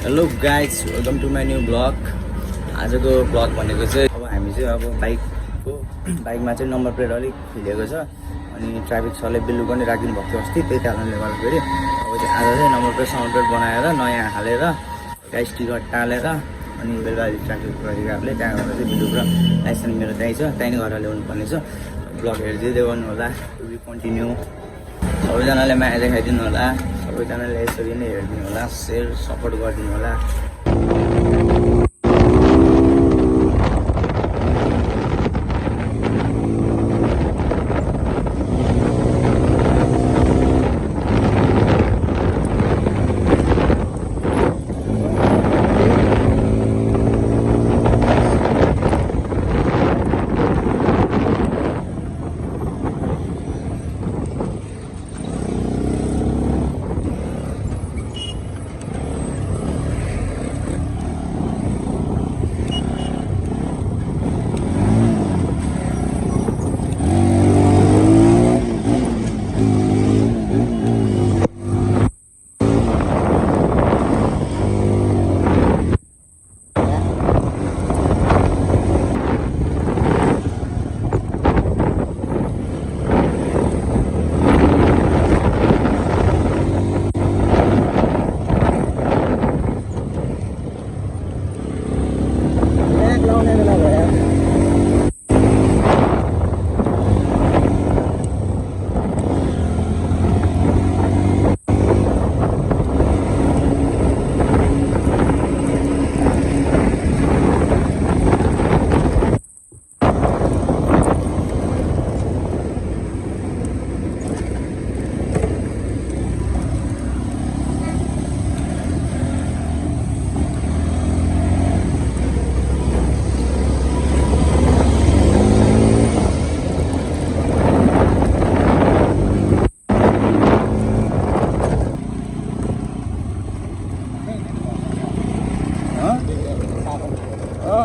Hello guys, welcome to my new blog. आजको blog भनेको चाहिँ अब हामी चाहिँ अब बाइकमा चाहिँ नम्बर प्लेट अलिक खुलेको छ अनि ट्राफिक सरले बिल्लु पनि राखिदिनु भएको थियो अस्ति, त्यही कारणले गर्दाखेरि अब चाहिँ आज चाहिँ नम्बर प्लेट साउन्ड प्लेट बनाएर नयाँ हालेर एउटा स्टिकर टालेर अनि बेलुका ट्राफिक अधिकारीले त्यहाँ गएर चाहिँ बिल्लु र लाइसेन्स मेरो त्यहीँ छ, त्यहीँ नै गरेर ल्याउनु पर्ने छ। ब्लग हेर्दै गर्नु होला, टु बी कन्टिन्यू। सबैजनाले माया देखाइदिनु होला, सबैजनाले यसरी नै हेरिदिनु होला, सेयर सपोर्ट गरिदिनु होला।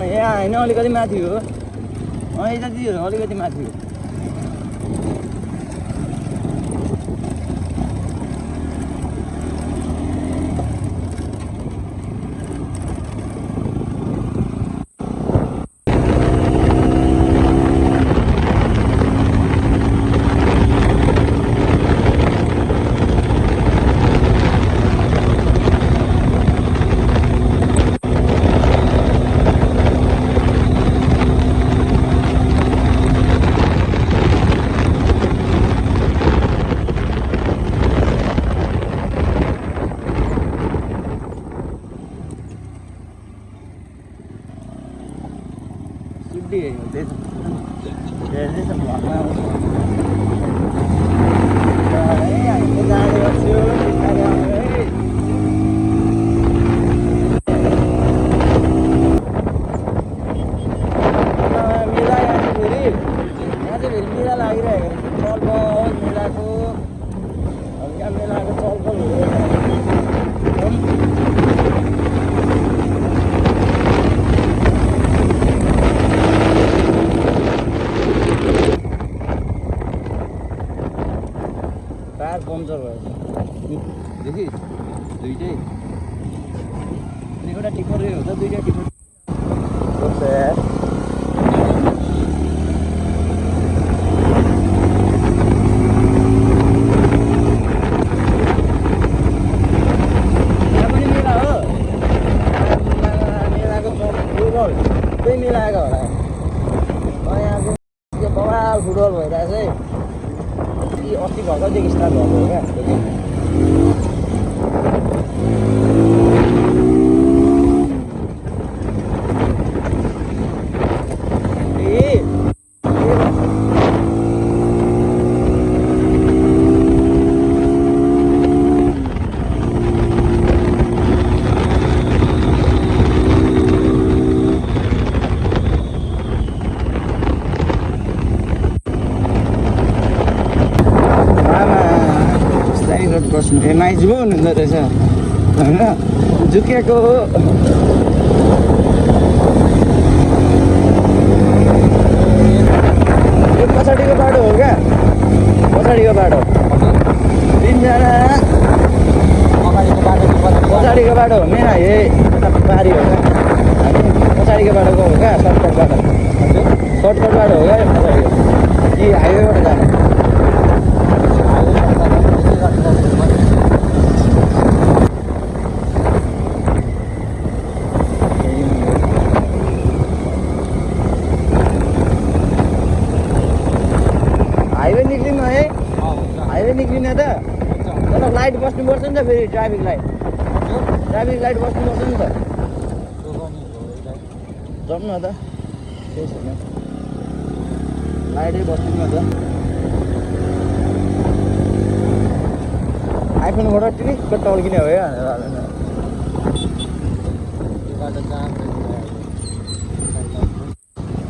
यहाँ होइन, अलिकति माथि हो। यता दियो अलिकति माथि हो। टायर पम्चर भएछ देखि दुईटै एउटा टिपर हो त, दुईटा टिपर त्यही मिलाएको होला। यहाँको बवाल फुटबल भइरहेछ है, अस्ति भर्खरदेखि स्टार्ट भएको हो क्या। नाइजिबो हुनुहुँदो रहेछ होइन, झुकेको यो पछाडिको बाटो हो क्या, पछाडिको बाटो। तिनजना पछाडिको बाटो हो मेन यता पारी हो क्या हामी पछाडिको बाटो गएको क्या सर्टकट बाटो सर्टकट बाटो हो क्या पछाडिको कि हाइवेबाट जानु हाइवे निक्लिनु है हाइवे निक्लिने त तर लाइट बस्नुपर्छ नि त फेरि ट्राफिक लाइट बस्नुपर्छ नि त जाउँ न त केही छैन लाइटै बस्नु न त आइफोनबाट टिरिक्क टल्किने हो क्या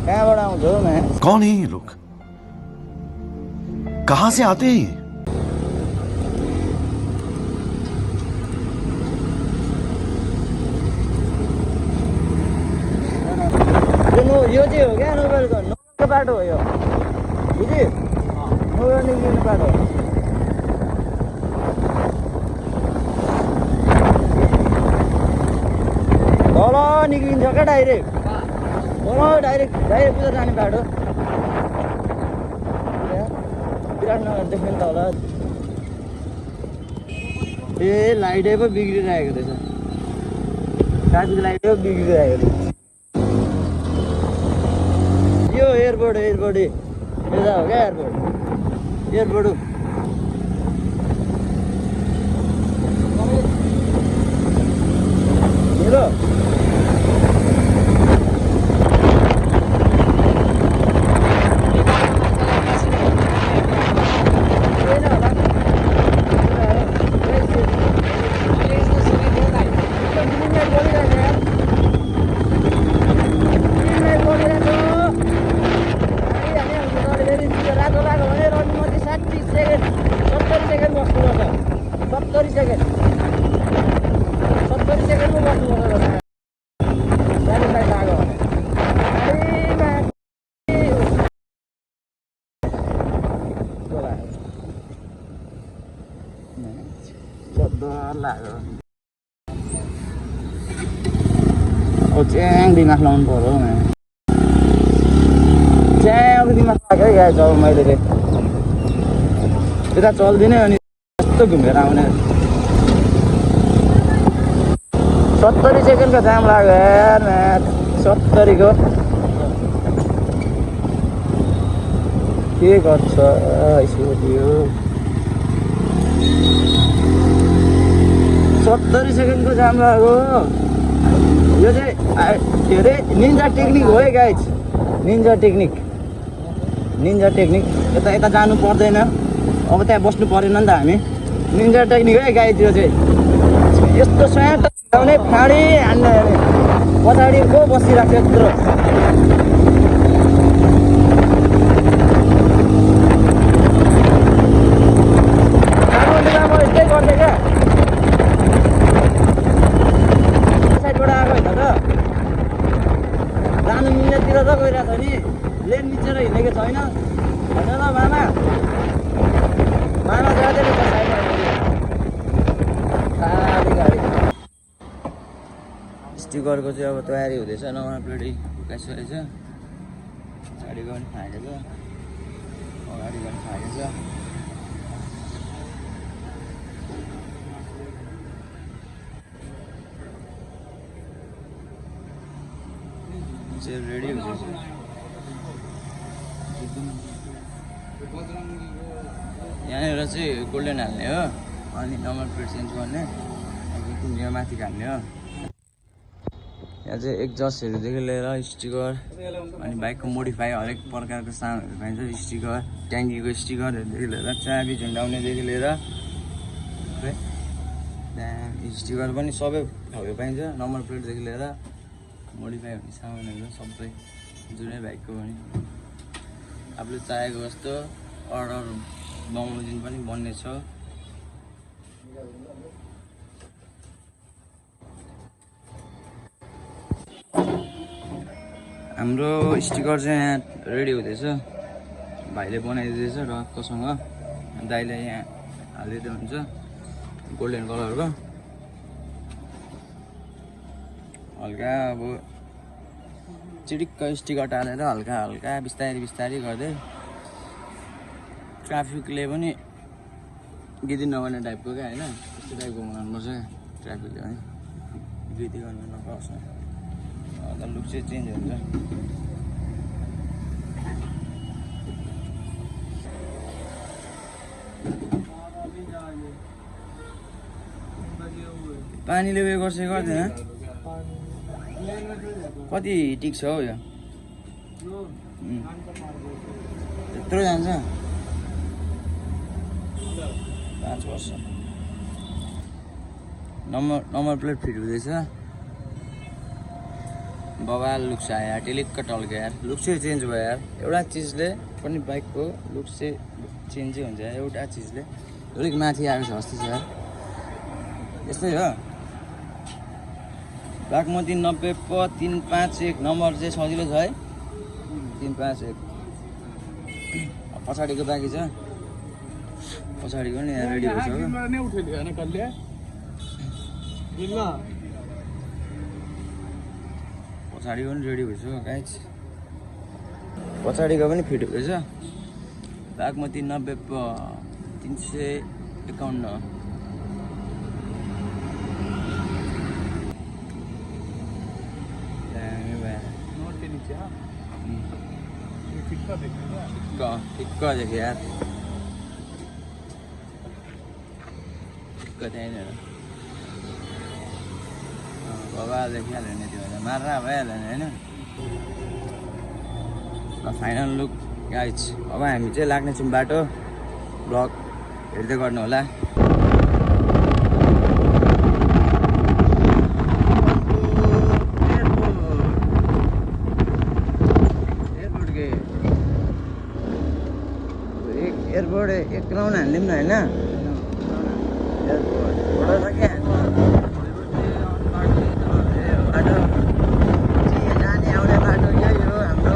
कहाँबाट आउँछ हौ म्या कौन है ये लोग कहाँ से आते हैं ये यो चाहिँ हो क्या नोबेलको बाटो हो यो बुझ्यो नोबेल निक्लिने बाटो तल निक्लिन्छ क्या डाइरेक्ट डाइरेक्ट पुरा जाने बाटो विराटनगर देख्ने त होला ए लाइटै पो बिग्रिरहेको रहेछ ट्राफिक लाइटै पो बिग्रिरहेको रहेछ यो एयरपोर्ट यता हो क्या एयरपोर्ट मेरो च्याङ दिमाग लाउनु पर्यो च्याङ दिमाग लाग्यो क्या जब मैले यता चल्दिनँ अनि यस्तो घुमेर आउने 70 सेकेन्डको जाम लाग्यो यार म्याच 70 को के गर्छ यसो 70 सेकेन्डको जाम लाग्यो यो चाहिँ के अरे निन्जा टेक्निक हो है गाइज निन्जा टेक्निक यता जानु पर्दैन अब त्यहाँ बस्नु परेन नि त हामी निन्जा टेक्निक है गाइज यो चाहिँ यस्तो स्याट आउने फाँडी हान्ने पछाडि को बसिरहेको छ यत्रो म यस्तै गर्थेँ क्या साइडबाट आएको होइन त जानु मिल्नेतिर त गइरहेको छ नि लेन मिचेर हिँडेको छैन होइन ल मामा जाँदैन त साइडमा खाली गाडी स्टिकरको चाहिँ अब तयारी हुँदैछ नम्बर प्लेट फुकाइसकेको छ पछाडिको पनि फाँडेछ अगाडिको पनि फाँडेछ चाहिँ रेडी हुँदैछ यहाँनिर चाहिँ गोल्डन हाल्ने हो अनि नम्बर प्लेट चेन्ज गर्ने यो माथि हाल्ने हो यहाँ चाहिँ एक्जस्टहरूदेखि लिएर स्टिकर अनि बाइकको मोडिफाई हरेक प्रकारको सामानहरू पाइन्छ स्टिकर ट्याङ्कीको स्टिकरहरूदेखि लिएर चाबी झुन्डाउनेदेखि लिएर त्यहाँ स्टिकर पनि सबै खालको पाइन्छ नम्बर प्लेटदेखि लिएर मोडिफाई हुने सामानहरू सबै जुनै बाइकको पनि आफूले चाहेको जस्तो अर्डर बनाउनु दिन पनि बन्ने छ हाम्रो स्टिकर चाहिँ यहाँ रेडी हुँदैछ भाइले बनाइदिँदैछ रक्कसँग दाइले यहाँ हालिदिँदै हुन्छ गोल्डन कलरको हल्का अब चिडिक्क स्टिकर हालेर हल्का हल्का बिस्तारै बिस्तारै गर्दै ट्राफिकले पनि गिदी नगर्ने टाइपको क्या होइन त्यस्तो टाइपको बनाउनुपर्छ ट्राफिकले पनि गिदी गर्नु नपाओस् न अन्त लुक चाहिँ चेन्ज हुन्छ पानीले उयो गर्छ गर्दैन कति टिक्छ हौ यो त्यत्रो जान्छ 5 वर्ष नम्बर प्लेट फिट हुँदैछ बवाल लुक छ यार टेलिक्क टल्क्यो यार लुक चाहिँ चेन्ज भयो यार एउटा चिजले पनि बाइकको लुक चाहिँ चेन्जै हुन्छ यार एउटा चिजले अलिक माथि आएको छ जस्तो छ यार यस्तै हो बागमती 90 प 351 नम्बर चाहिँ सजिलो छ है 351 पछाडिको बाँकी छ पछाडिको नि यहाँ रेडी भइसक्यो पछाडिको पनि रेडी भइसक्यो गाइस पछाडिको पनि फिट हुँदैछ बागमती 90 प 351 ठिक्क देखियो यार ठिक्क त्यहीँनिर बाबा देखिहाल्यो नि त्यो मार्रा भइहाल्यो नि होइन फाइनल लुक गाइज अब हामी चाहिँ लाग्नेछौँ बाटो ब्लग हेर्दै गर्नु होला एयरपोर्ट एक राउन्ड हालिदिउँ न होइन एयरपोर्ट छ क्या बाटो जाने आउने बाटो यही हो हाम्रो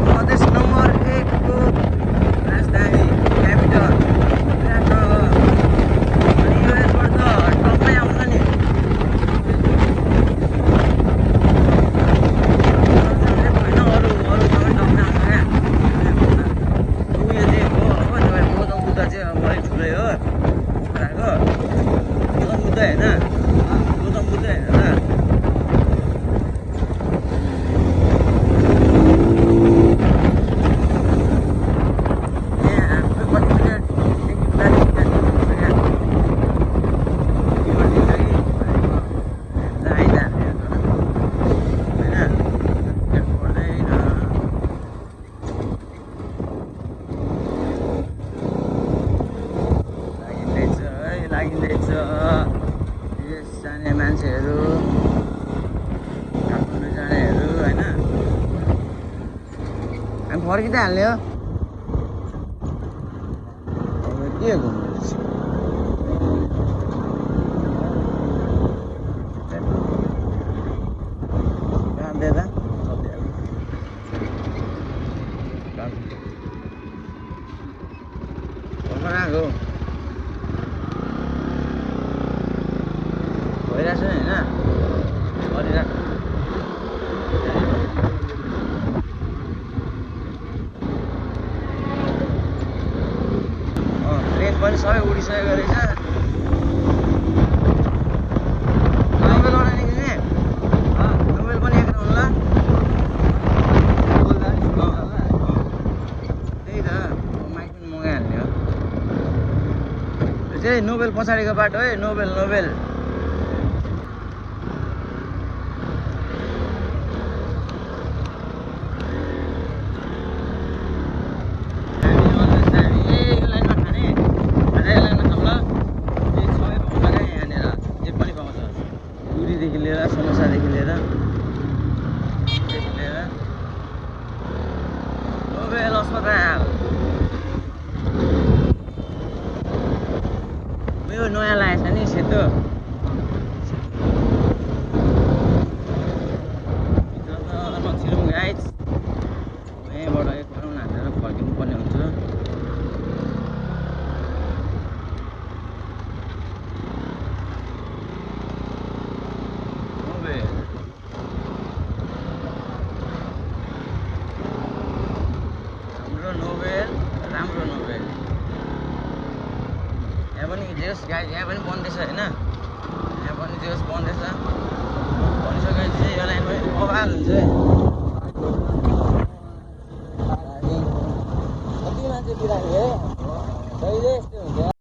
प्रदेश नम्बर 1 को राजधानी क्यापिटल विराट हो अनि यो एयरपोर्ट त टपमै आउँछ नि जाने मान्छेहरू काठमाडौँ जानेहरू होइन हामी फर्किँदै हाल्ने हो के घुम्नु आएको भइरहेछ नि होइन गरिरहेको ट्रेन पनि सबै उडिसकेको रहेछ नोबेल गर्न निक्लिने नोबेल पनि एक राउन्ड ल त्यही त माइक पनि मगाइहाल्ने हो त्यो चाहिँ नोबेल पछाडिको बाटो है नोबेल नोबेल देखि लिएर समोसादेखि लिएर नोबेल अस्पताल यो नयाँ लागेको छ नि सेतो नछिरौँ गाइज यहीँबाट एक राउन्ड हालेर फर्किनु पर्ने हुन्छ गाइस यहाँ पनि बन्दैछ होइन, यहाँ पनि त्यो बन्दैछ भनिसकेपछि यो लाइनमा बवाल हुन्छ। कति मान्छे बिरामी कहिले यस्तो हुन्छ।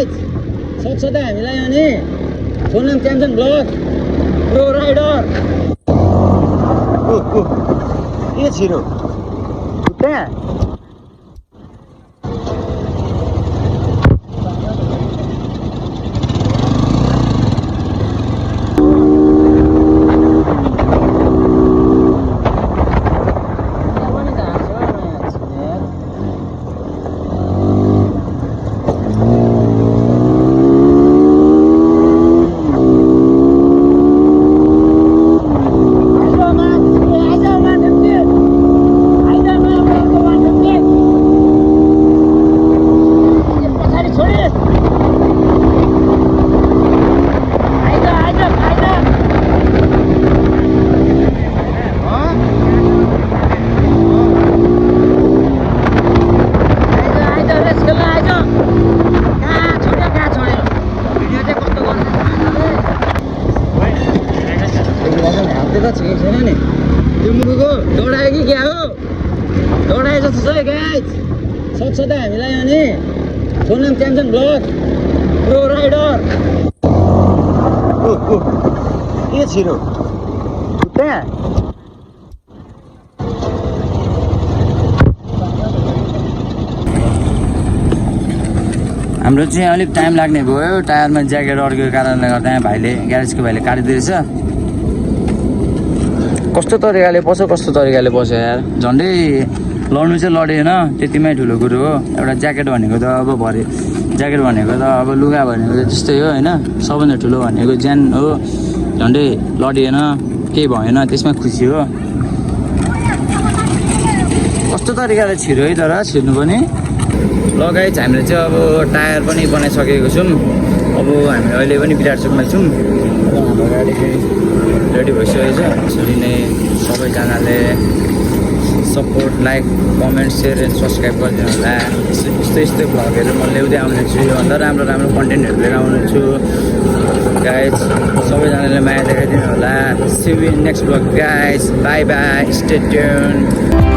गाइस सक्छ त हामीलाई अनि सोनम क्याम्सन ब्लग प्रो राइडर के छिरो त्यहाँ छैन नि त्यो मुखको दौडायो कि क्या हो दौडाए जस्तो छ है गाइस सक्छ त हामीलाई अनि सोनम क्याम्सन ब्लग प्रो राइडर के छिरो त्यहाँ हाम्रो चाहिँ अलिक टाइम लाग्ने भयो टायरमा ज्याकेट अड्केको कारणले गर्दा यहाँ भाइले ग्यारेजको भाइले काटिदिएछ कस्तो तरिकाले पस्यो यार झन्डै लड्नु चाहिँ लडेन त्यतिमै ठुलो कुरो हो एउटा ज्याकेट भनेको त अब भरे ज्याकेट भनेको त अब लुगा भनेको त त्यस्तै हो होइन सबभन्दा ठुलो भनेको ज्यान हो झन्डै लडिएन केही भएन त्यसमा खुसी हो कस्तो तरिकाले छिर्यो है तर छिर्नु पनि लगाइच हामीले चाहिँ अब टायर पनि बनाइसकेको छौँ अब हामी अहिले पनि विराटचोकमा छौँ हाम्रो गाडी रेडी भइसकेको छ यसरी नै सबैजनाले support like comment share and subscribe गरिदिनु होला यस्तै भ्लगहरू म ल्याउँदै आउने छु अन्त राम्रो कन्टेन्टहरू लिएर आउने छु गाइज सबैजनाले माया देखाइदिनु होला see you in next vlog guys bye stay tune